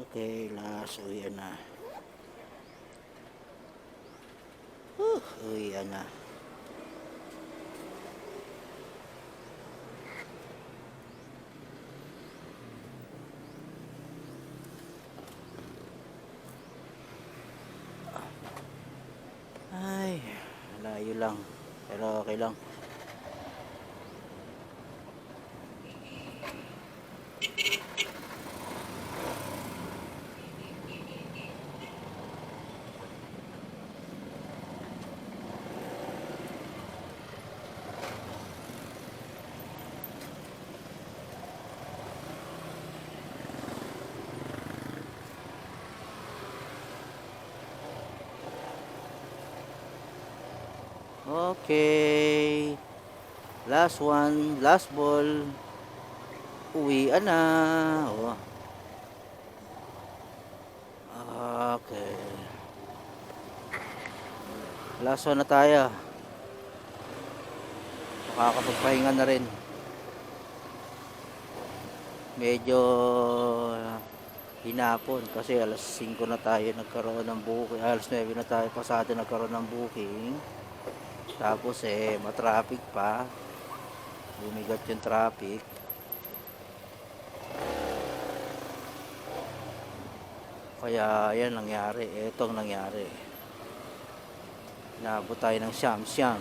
Okay, last uwian na. Uwian na. Ay, layo lang. Pero okay lang. Okay. Last one, last ball. Uwian na. Oh. Okay. Last one na tayo. Makakapagpahinga na rin. Medyo hinapon kasi alas 5 na tayo nagkaroon ng booking. Alas 9 na tayo pasado nagkaroon ng booking. Tapos matraffic pa. Bumigat yung traffic. Kaya yan nangyari. Ito ang nangyari. Naabot tayo ng siyam-siyam.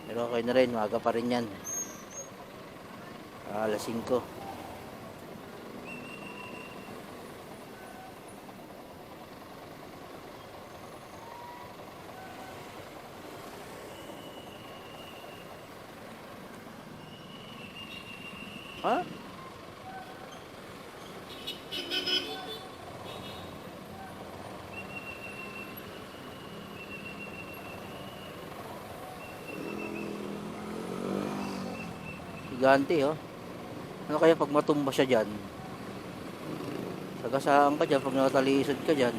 Pero okay na rin, maaga pa rin yan. Alas 5. Ha? Gigante oh. Ano kaya pag matumba siya dyan? Sagasaan ka dyan pag natalisod ka dyan.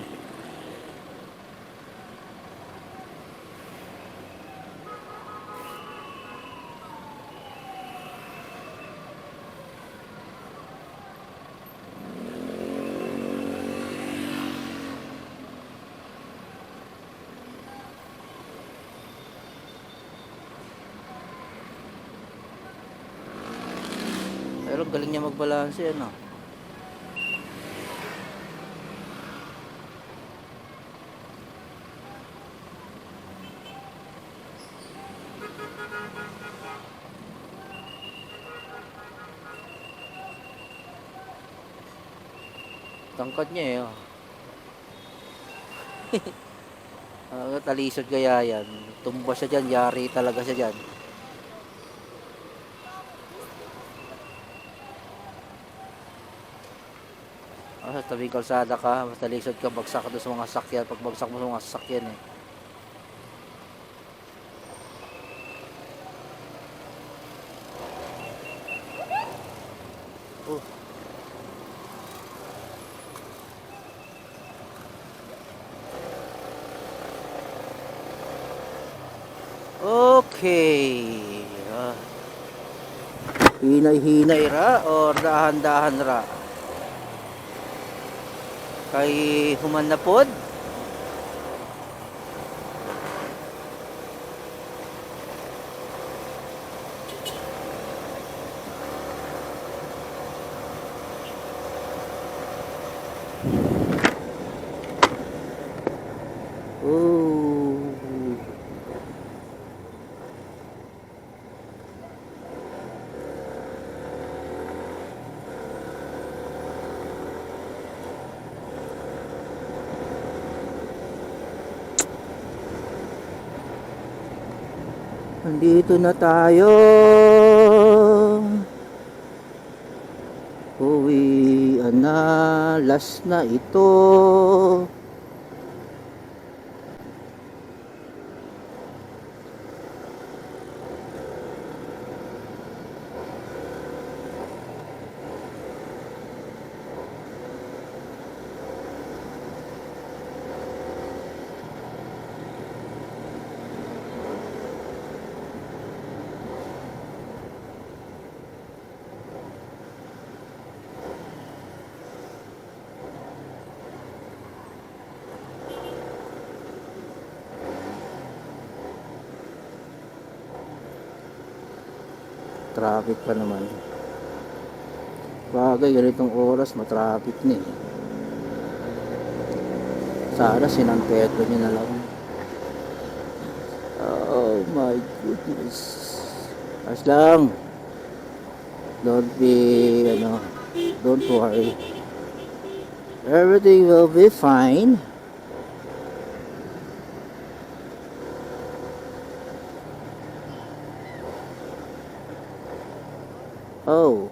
Pero galing niya magbalanse ano. Tangkad niya eh oh. Talisod kaya yan. Tumba siya dyan, yari talaga siya dyan. Sa tabing kalsada ka, talisod ka, bagsak ka doon sa mga sakyan. Pag bagsak mo sa mga sakyan eh. Oh. Okay. Hinay-hinay ra or dahan-dahan ra? Kay human na pod? Oh. Nandito na tayo. Uwian na. Last na ito. traffic pa naman. Bagay, ganitong oras matraffic na eh. Sana San Pedro nyo na lang. Oh my goodness. As lang. Don't worry. Everything will be fine. Oh.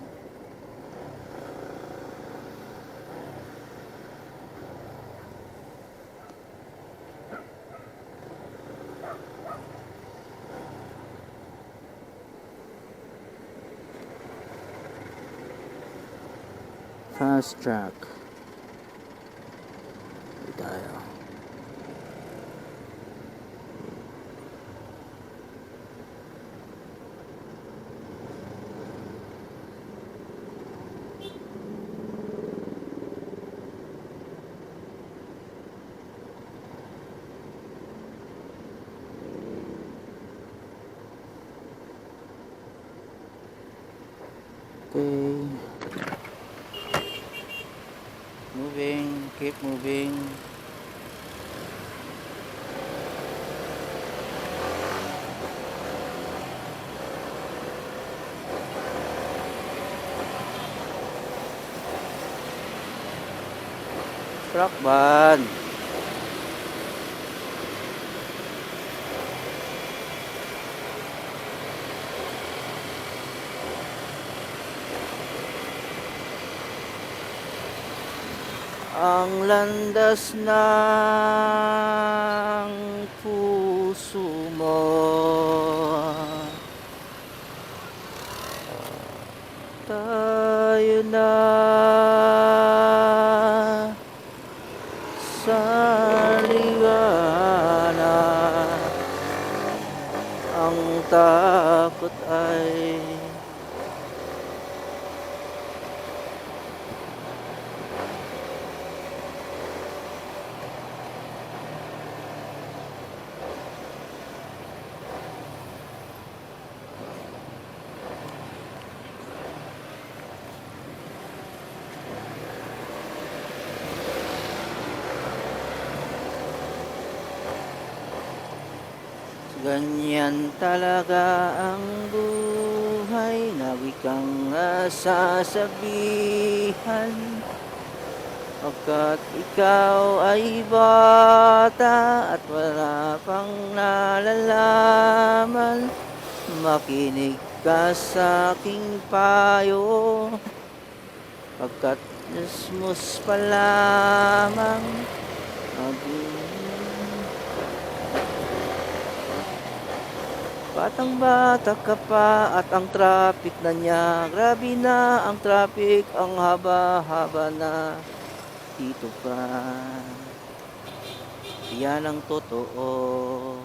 Fast track. Hindi tayo. Okay. Moving, keep moving. Truck ban. Ang landas ng puso mo tayo na sa liwanag. Ang takot ay ganyan talaga ang buhay na wikang sasabihan. Pagkat ikaw ay bata at wala pang nalalaman, makinig ka sa aking payo. Pagkat musmus pa lamang batang-bata ka pa at ang traffic na niya. Grabe na ang traffic, ang haba-haba na. Dito pa. Yan ang totoo.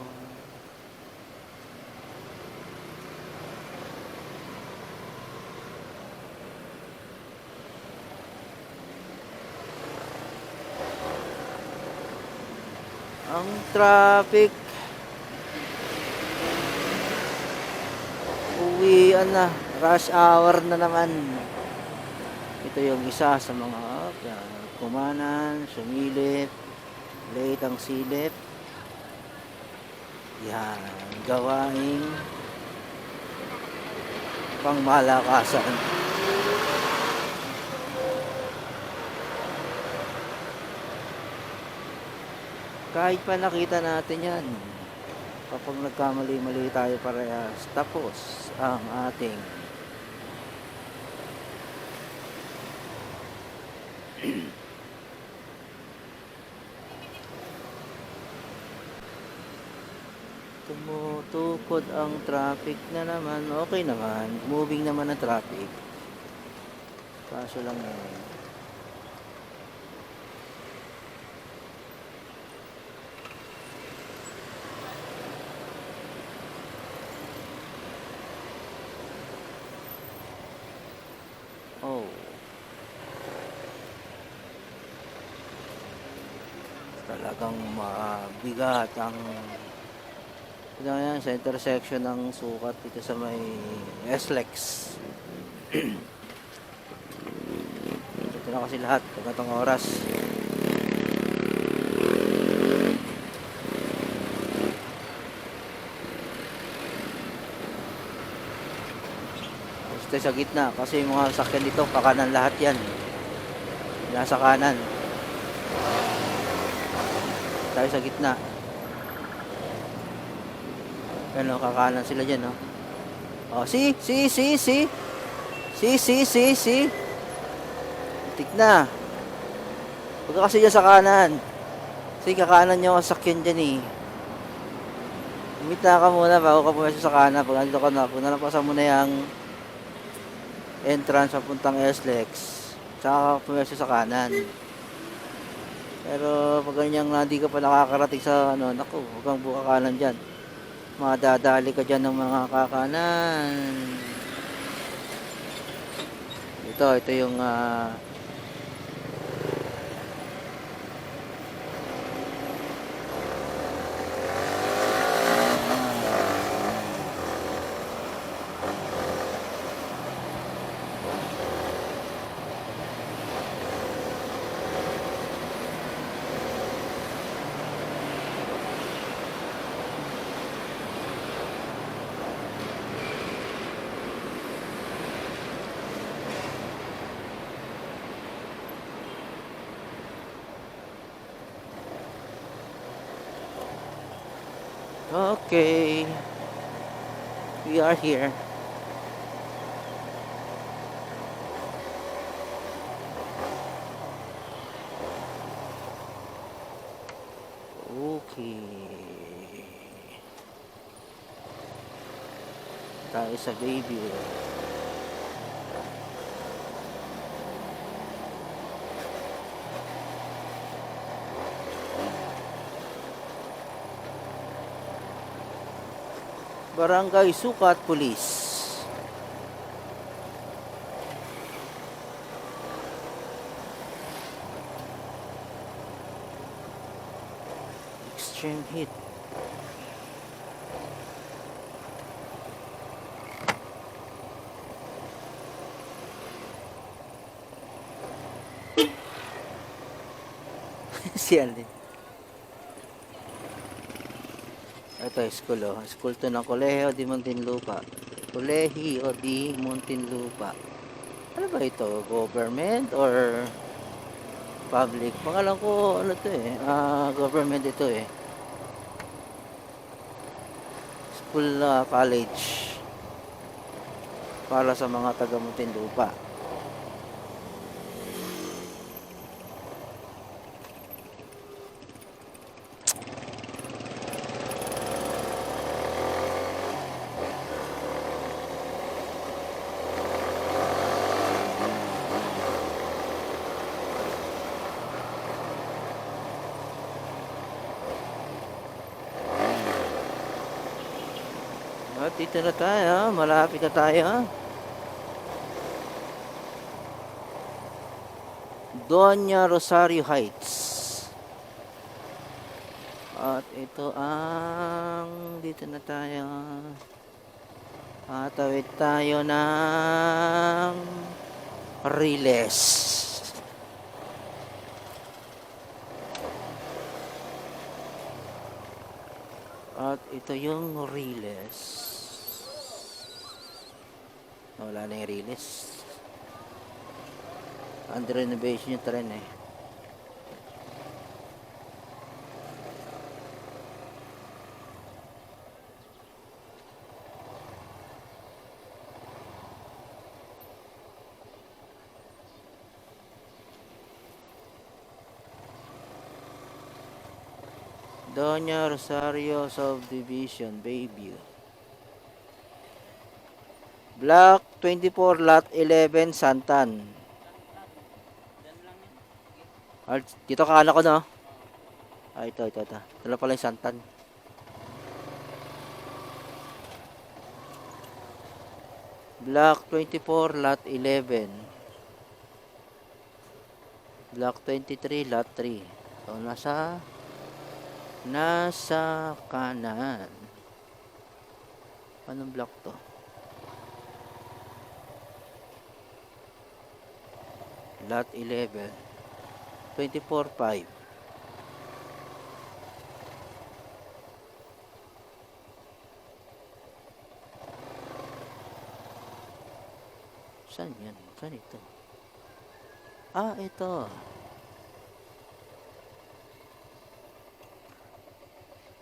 Ang traffic. Uwian na, rush hour na naman. Ito yung isa sa mga kumanan, sumilip, late ang silip. Yan, gawaing pangmalakasan. Kahit pa nakita natin yan, kapag nagkamali-mali tayo parehas, tapos ang ating tumutukod ang traffic na naman. Okay naman, moving naman ang traffic. Kaso lang yun, oh, talagang mabigat ang Ito na yan, sa intersection ng sukat dito sa may SLEX. Ito na kasi lahat pag itong oras. Gusto sa gitna kasi yung mga sakyan dito kakanan lahat yan. Nasa kanan. Tayo sa gitna. Ano, kakanan sila dyan, no? Oh, see. Tik na. Huwag ka kasi dyan sa kanan. See, kakanan nyo ang sakyan dyan, eh. Umita ka muna bago ka pumasok sa kanan. Pag nandito ka na, pag nalampasan mo na yung entrance papuntang SLEX, tsaka ka pumasok sa kanan. Pero pag ganyan nga, hindi ka pa nakakarating sa ano, naku, huwag kang buka kanan dyan. Madadali ka dyan ng mga kakanan. Ito yung okay. We are here. Okay. Tayo sa baby. Barangay Sukat Police. Extreme heat. Si Alden. Ito, school, oh. School to ng Kolehiyo di Muntinlupa. Kolehiyo di Muntinlupa. Ano ba ito? Government or public? Pangalan ko, ano to eh. Government ito eh. School college. Para sa mga taga Muntinlupa. At dito na tayo, malapit na tayo. Doña Rosario Heights. At ito ang dito na tayo. Tatawid tayo ng Riles. At ito yung Riles. Wala na yung Riles. Under renovation yung tren eh. Doña Rosario Subdivision, Bayview. Block 24, Lot 11, Santan. Dito kakala ko, no? Ito. Ito pala yung Santan. Block 24, Lot 11. Block 23, Lot 3. So, nasa kanan. Anong block to? Lot 11. 24.5. Saan yan? Saan ito? Ah, ito.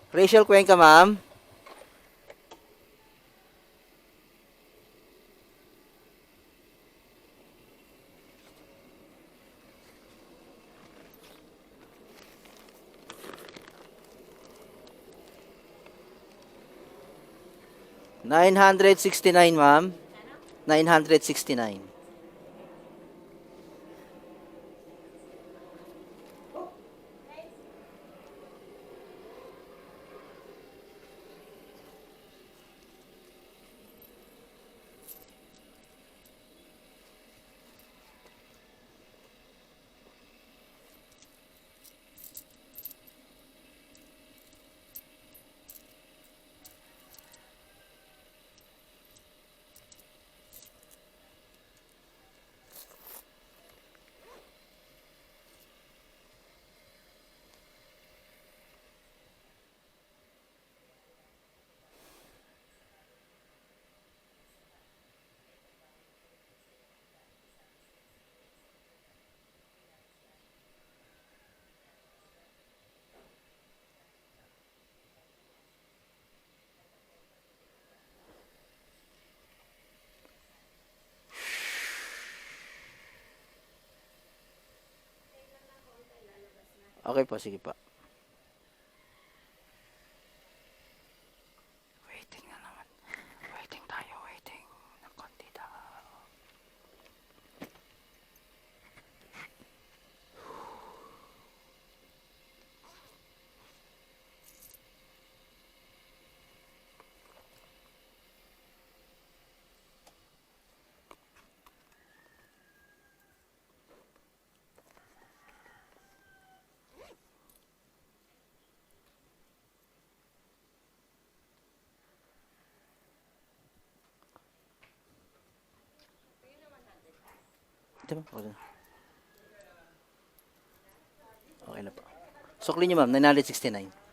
Rachel Cuenca, ma'am. $969, ma'am. 969. Okay po, sige pa. Waiting na naman. Waiting tayo, waiting. Ng konti daw. Diba? Okay na po. Sukli niyo, ma'am. 969.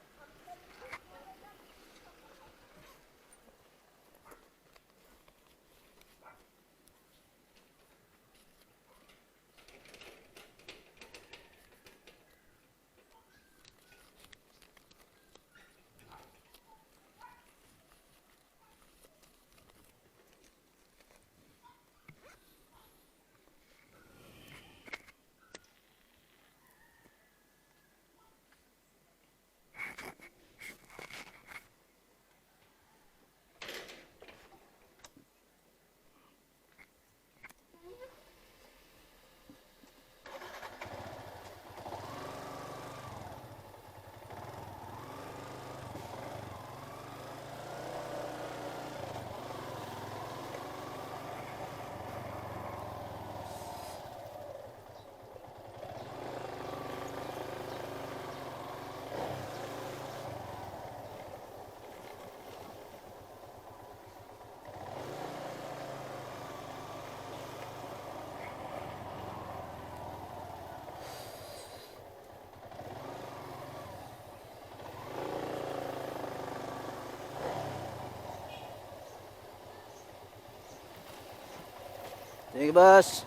Sige, boss.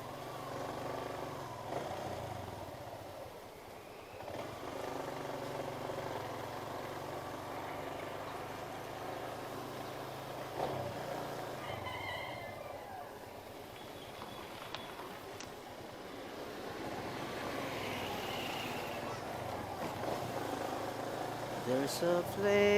There's a flame.